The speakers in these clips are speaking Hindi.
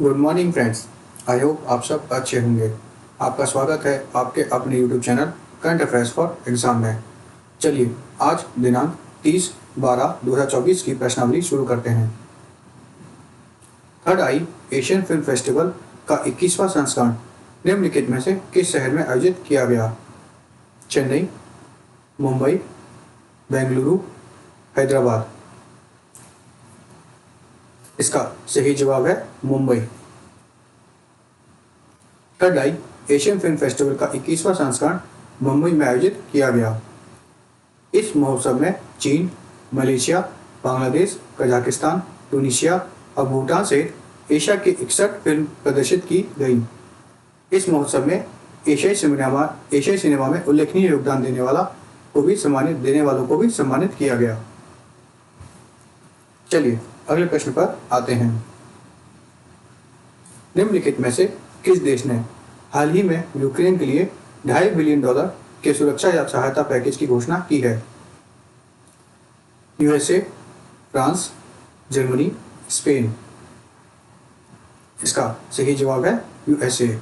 Good morning friends. I hope आप सब अच्छे होंगे। आपका स्वागत है आपके अपने YouTube channel current affairs for exam में। चलिए आज दिनांक 30/12/2024 की प्रश्नावली शुरू करते हैं। थर्ड आई एशियन फिल्म फेस्टिवल का 21वां संस्करण निम्नलिखित में से किस शहर में आयोजित किया गया? चेन्नई, मुंबई, बेंगलुरु, हैदराबाद। इसका सही जवाब है मुंबई। थर्ड आई एशियन फिल्म फेस्टिवल का 21वां संस्करण मुंबई में आयोजित किया गया। इस महोत्सव में चीन, मलेशिया, बांग्लादेश, कजाकिस्तान, टूनिशिया और भूटान सहित एशिया की 61 फिल्म प्रदर्शित की गई। इस महोत्सव में एशियाई सिनेमा में उल्लेखनीय योगदान देने वालों को भी सम्मानित किया गया। चलिए अगले प्रश्न पर आते हैं। निम्नलिखित में से किस देश ने हाल ही में यूक्रेन के लिए $2.5 बिलियन के सुरक्षा या सहायता पैकेज की घोषणा की है? USA, France, Germany, Spain. इसका सही जवाब है यूएसए।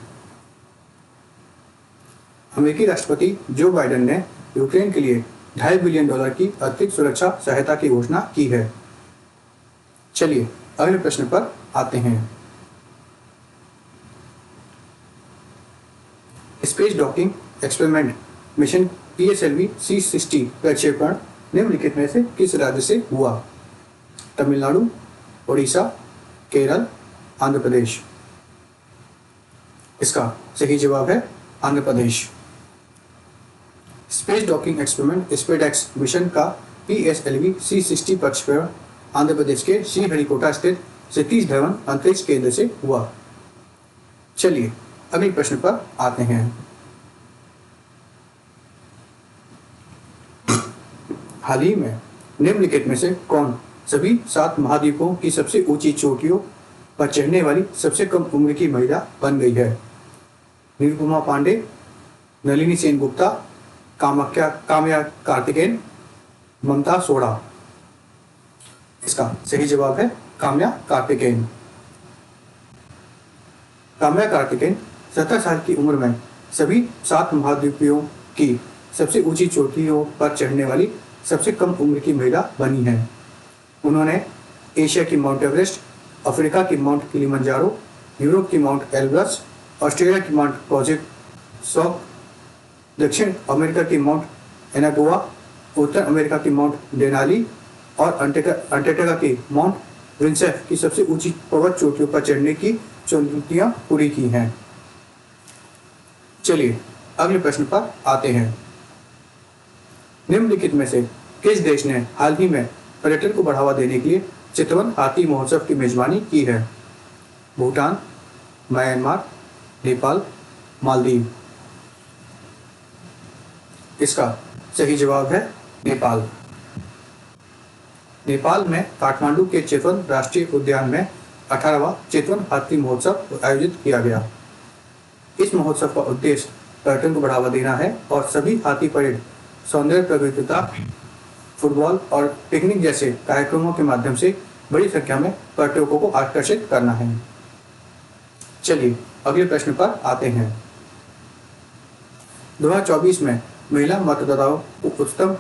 अमेरिकी राष्ट्रपति जो बाइडेन ने यूक्रेन के लिए $2.5 बिलियन की अतिरिक्त सुरक्षा सहायता की घोषणा की है। चलिए अगले प्रश्न पर आते हैं। Space docking experiment mission PSLV C60 प्रक्षेपण निम्नलिखित में से किस राज्य से हुआ? तमिलनाडु, उड़ीसा, केरल, आंध्र प्रदेश। इसका सही जवाब है Andhra Pradesh. Space docking experiment SpaDeX mission का PSLV C60 प्रक्षेपण आंध्र प्रदेश के श्रीहरिकोटा स्थित सतीश धवन अंतरिक्ष केंद्र से हुआ। चलिए अगले प्रश्न पर आते हैं। हाल ही में निम्नलिखित में से कौन सभी 7 महाद्वीपों की सबसे ऊंची चोटियों पर चढ़ने वाली सबसे कम उम्र की महिला बन गई है? निरुपमा पांडे, नलिनी सेनगुप्ता, काम्या कार्तिकेयन, ममता सोढ़ा। इसका सही जवाब है काम्या कार्तिकेयन। काम्या कार्तिकेयन 17 साल की उम्र में सभी 7 महाद्वीपों की सबसे ऊंची चोटियों पर चढ़ने वाली सबसे कम उम्र की महिला बनी है। उन्होंने एशिया की माउंट एवरेस्ट, अफ्रीका की माउंट किलिमंजारो, यूरोप की माउंट एल्ब्रस, ऑस्ट्रेलिया की माउंट कॉजेक, दक्षिण अमेरिका की माउंट एनागोआ, उत्तर अमेरिका की माउंट डेनाली और अंटार्कटिका की माउंट विंसेफ की सबसे ऊंची पर्वत चोटियों पर चढ़ने की चुनौतियां पूरी की हैं। चलिए अगले प्रश्न पर आते हैं। निम्नलिखित में से किस देश ने हाल ही में पर्यटन को बढ़ावा देने के लिए चितवन हाथी महोत्सव की मेजबानी की है? भूटान, म्यांमार, नेपाल, मालदीव। इसका सही जवाब है नेपाल। नेपाल में काठमांडू के चितवन राष्ट्रीय उद्यान में 18वां चितवन हाथी महोत्सव आयोजित किया गया। इस महोत्सव का उद्देश्य पर्यटन को बढ़ावा देना है और सभी हाथी परेड, सौंदर्य प्रतियोगिता, फुटबॉल और पिकनिक जैसे कार्यक्रमों के माध्यम से बड़ी संख्या में पर्यटकों को आकर्षित करना है। चलिए अगले प्रश्न पर आते हैं। 2024 में महिला मतदाताओं को उच्चतम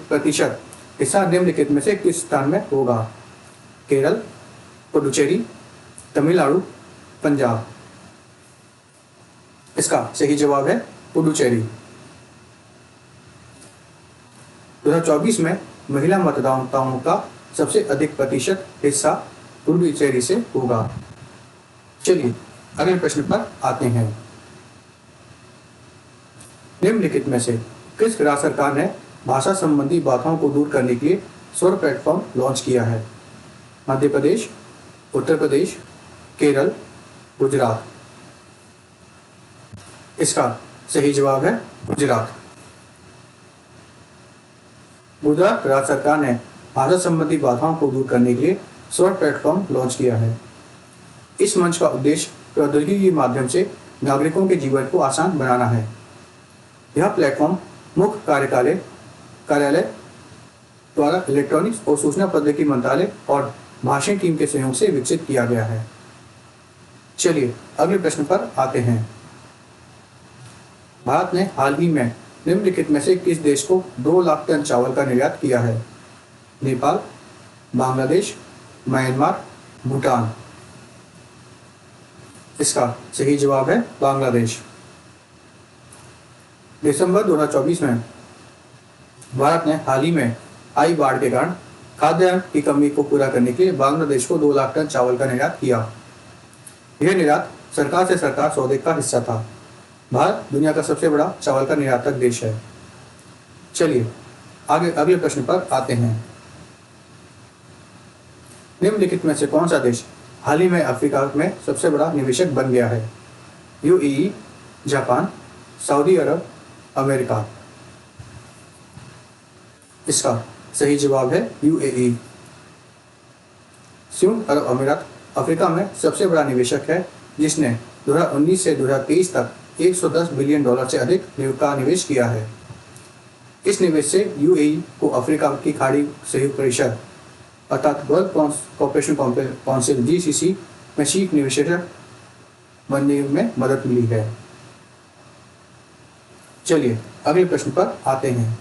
प्रतिशत हिस्सा निम्नलिखित में से किस स्थान में होगा? केरल, पुडुचेरी, तमिलनाडु, पंजाब। इसका सही जवाब है पुडुचेरी। 2024 में महिला मतदाताओं का सबसे अधिक प्रतिशत हिस्सा पुडुचेरी से होगा। चलिए अगले प्रश्न पर आते हैं। निम्नलिखित में से किस राज्य सरकार ने भाषा संबंधी बाधाओं को दूर करने के लिए स्वर प्लेटफॉर्म लॉन्च किया है? मध्य प्रदेश, उत्तर प्रदेश, केरल, गुजरात। इसका सही जवाब है गुजरात। गुजरात राज्य सरकार ने भाषा संबंधी बाधाओं को दूर करने के लिए स्वर प्लेटफॉर्म लॉन्च किया है। इस मंच का उद्देश्य प्रौद्योगिकी के माध्यम से नागरिकों के जीवन को आसान बनाना है। यह प्लेटफॉर्म मुख्य कार्यालय द्वारा इलेक्ट्रॉनिक्स और सूचना प्रौद्योगिकी मंत्रालय और भाषण टीम के सहयोग से विकसित किया गया है। चलिए अगले प्रश्न पर आते हैं। भारत ने हाल ही में निम्नलिखित में से किस देश को 2 लाख टन चावल का निर्यात किया है? नेपाल, बांग्लादेश, म्यांमार, भूटान। इसका सही जवाब है बांग्लादेश। दिसंबर 2024 में भारत ने हाल ही में आई बाढ़ के कारण खाद्यान्न की कमी को पूरा करने के लिए बांग्लादेश को 2 लाख टन चावल का निर्यात किया। यह निर्यात सरकार से सरकार सौदे का हिस्सा था। भारत दुनिया का सबसे बड़ा चावल का निर्यातक देश है। चलिए आगे अगले प्रश्न पर आते हैं। निम्नलिखित में से कौन सा देश हाल ही में अफ्रीका में सबसे बड़ा निवेशक बन गया है? यूएई, जापान, सऊदी अरब, अमेरिका। इसका सही जवाब है यूएई। संयुक्त अरब अमीरात अफ्रीका में सबसे बड़ा निवेशक है, जिसने 2019 से 2023 तक $110 बिलियन से अधिक का निवेश किया है। इस निवेश से यूएई को अफ्रीका की खाड़ी सहयोग परिषद अर्थात गल्फ कोऑपरेशन काउंसिल जीसीसी में शीर्ष निवेशक बनने में मदद मिली है। चलिए अगले प्रश्न पर आते हैं।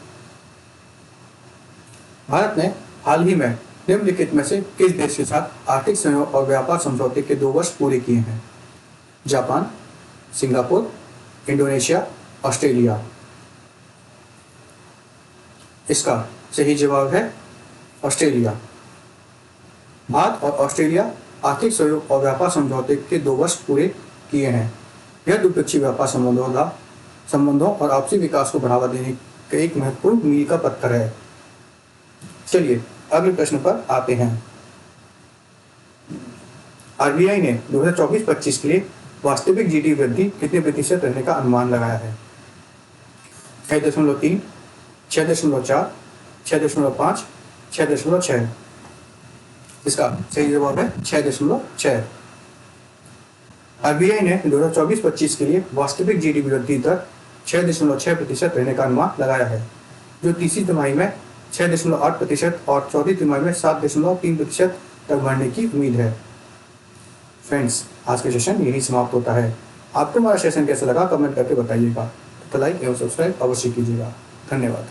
भारत ने हाल ही में निम्नलिखित में से किस देश के साथ आर्थिक सहयोग और व्यापार समझौते के 2 वर्ष पूरे किए हैं? Japan, Singapore, Indonesia, Australia. इसका सही जवाब है ऑस्ट्रेलिया। भारत और ऑस्ट्रेलिया आर्थिक सहयोग और व्यापार समझौते के 2 वर्ष पूरे किए हैं। यह द्विपक्षीय व्यापार संबंधों और आपसी विकास को बढ़ावा देने का एक महत्वपूर्ण मील का पत्थर है। चलिए अगले प्रश्न पर आते हैं। आरबीआई ने 2024-25 के लिए वास्तविक जीडीपी वृद्धि कितने प्रतिशत रहने का अनुमान लगाया है? 6.3, 6.4, 6.5, 6.6। इसका सही जवाब है 6.6। आरबीआई ने 2024-25 के लिए वास्तविक जीडीपी वृद्धि दर 6.6% रहने का अनुमान लगाया है, जो तीसरी तिमाही में 6.8% और चौथी तिमाही में 7.3% तक बढ़ने की उम्मीद है। फ्रेंड्स, आज का सेशन यही समाप्त होता है। आपको हमारा सेशन कैसा लगा कमेंट करके बताइएगा। तो लाइक एवं सब्सक्राइब अवश्य कीजिएगा। धन्यवाद।